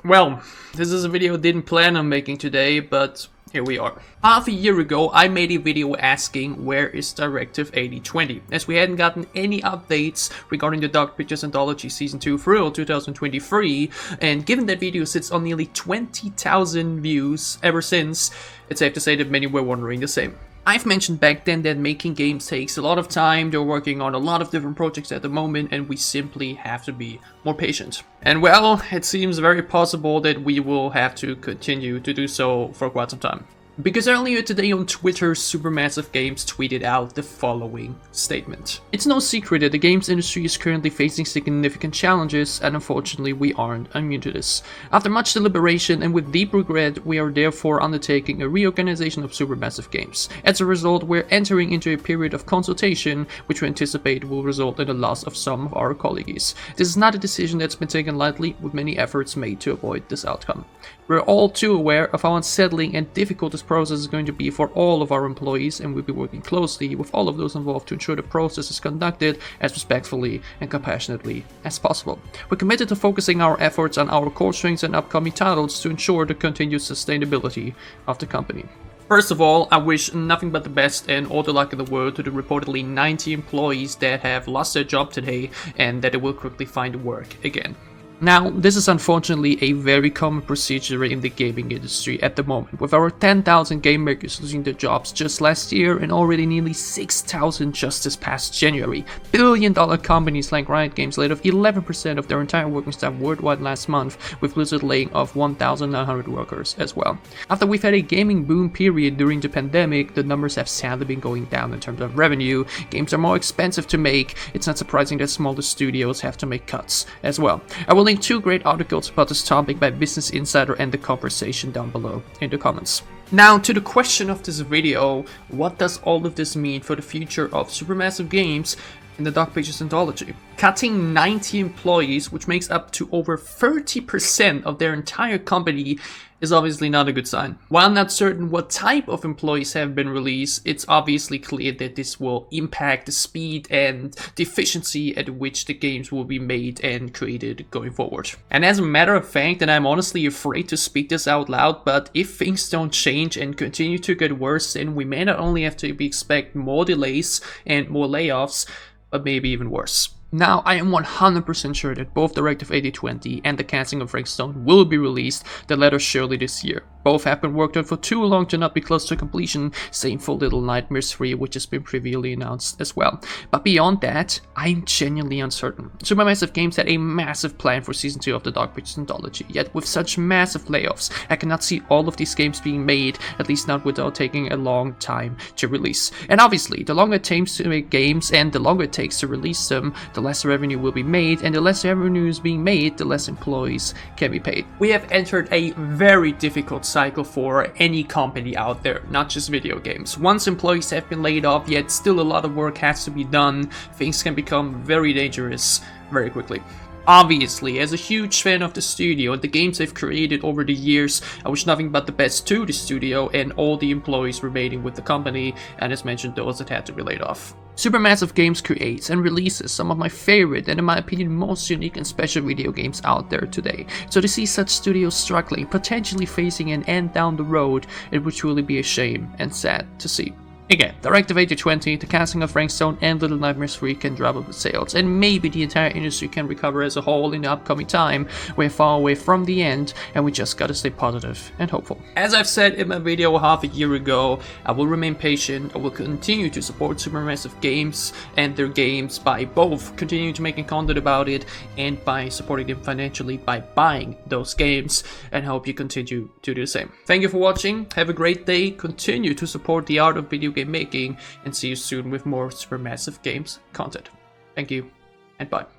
Well, this is a video I didn't plan on making today, but here we are. Half a year ago, I made a video asking where is Directive 8020, as we hadn't gotten any updates regarding the Dark Pictures Anthology Season 2 through 2023, and given that video sits on nearly 20,000 views ever since, it's safe to say that many were wondering the same. I've mentioned back then that making games takes a lot of time, they're working on a lot of different projects at the moment, and we simply have to be more patient. And well, it seems very possible that we will have to continue to do so for quite some time. Because earlier today on Twitter, Supermassive Games tweeted out the following statement. It's no secret that the games industry is currently facing significant challenges, and unfortunately we aren't immune to this. After much deliberation and with deep regret, we are therefore undertaking a reorganization of Supermassive Games. As a result, we're entering into a period of consultation, which we anticipate will result in the loss of some of our colleagues. This is not a decision that's been taken lightly, with many efforts made to avoid this outcome. We're all too aware of how unsettling and difficult this process is going to be for all of our employees, and we'll be working closely with all of those involved to ensure the process is conducted as respectfully and compassionately as possible. We're committed to focusing our efforts on our core strengths and upcoming titles to ensure the continued sustainability of the company. First of all, I wish nothing but the best and all the luck in the world to the reportedly 90 employees that have lost their job today and that they will quickly find work again. Now, this is unfortunately a very common procedure in the gaming industry at the moment, with over 10,000 game makers losing their jobs just last year and already nearly 6,000 just this past January. Billion-dollar companies like Riot Games laid off 11% of their entire working staff worldwide last month, with Blizzard laying off 1,900 workers as well. After we've had a gaming boom period during the pandemic, the numbers have sadly been going down in terms of revenue. Games are more expensive to make. It's not surprising that smaller studios have to make cuts as well. I will link 2 great articles about this topic by Business Insider and The Conversation down below in the comments. Now, to the question of this video, what does all of this mean for the future of Supermassive Games in the Dark Pictures Anthology? Cutting 90 employees, which makes up to over 30% of their entire company, is obviously not a good sign. While not certain what type of employees have been released, it's obviously clear that this will impact the speed and the efficiency at which the games will be made and created going forward. And as a matter of fact, and I'm honestly afraid to speak this out loud, but if things don't change and continue to get worse, then we may not only have to expect more delays and more layoffs, but maybe even worse. Now, I am 100% sure that both Directive 8020 and the casting of Frank Stone will be released, the latter surely this year. Both have been worked on for too long to not be close to completion, same for Little Nightmares 3, which has been previously announced as well. But beyond that, I'm genuinely uncertain. Supermassive Games had a massive plan for Season 2 of the Dark Pictures Anthology, yet with such massive layoffs, I cannot see all of these games being made, at least not without taking a long time to release. And obviously, the longer it takes to make games and the longer it takes to release them, the less revenue will be made, and the less revenue is being made, the less employees can be paid. We have entered a very difficult cycle for any company out there, not just video games. Once employees have been laid off, yet still a lot of work has to be done, things can become very dangerous very quickly. Obviously, as a huge fan of the studio and the games they've created over the years, I wish nothing but the best to the studio and all the employees remaining with the company, and as mentioned, those that had to be laid off. Supermassive Games creates and releases some of my favorite and in my opinion most unique and special video games out there today. So to see such studios struggling, potentially facing an end down the road, it would truly be a shame and sad to see. Again, Directive 8020, the casting of Frank Stone and Little Nightmares 3 can drive up the sales, and maybe the entire industry can recover as a whole in the upcoming time. We're far away from the end, and we just gotta stay positive and hopeful. As I've said in my video half a year ago, I will remain patient. I will continue to support Supermassive Games and their games by both continuing to making content about it and by supporting them financially by buying those games, and I hope you continue to do the same. Thank you for watching, have a great day, continue to support the art of video game making, and see you soon with more Supermassive Games content. Thank you, and bye.